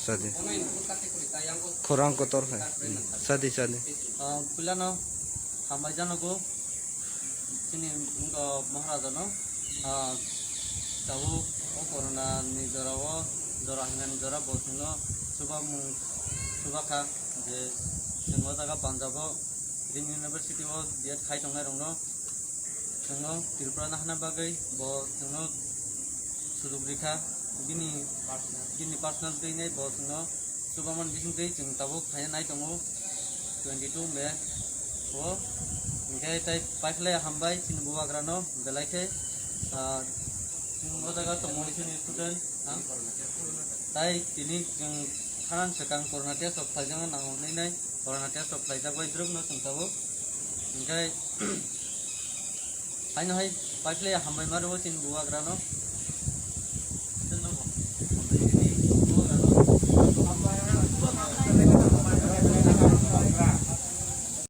Sadi. Kurang kotor hai. Sadi sadi. Pilano hambai janogo sini Maharaja no tahu corona ni jarawo jarahangan jara bosingo subaka je singo jaga Punjabo Rim University wo dia khai tongnai rongno singo Tripura nahna bagai bo singo sudubrika gini personal dei nei bo singo subaman bising dei jeng tabu khai nai tongo 22 May wo ngai tai paikle hambai sin buwagrano belaike singo jaga tongmoni sini student tai tini jeng kanan sekang corona test of jangan nangong nai corona test of jaga idruk no sengtabo ngai aino hai paikle hambai maro sin buwagrano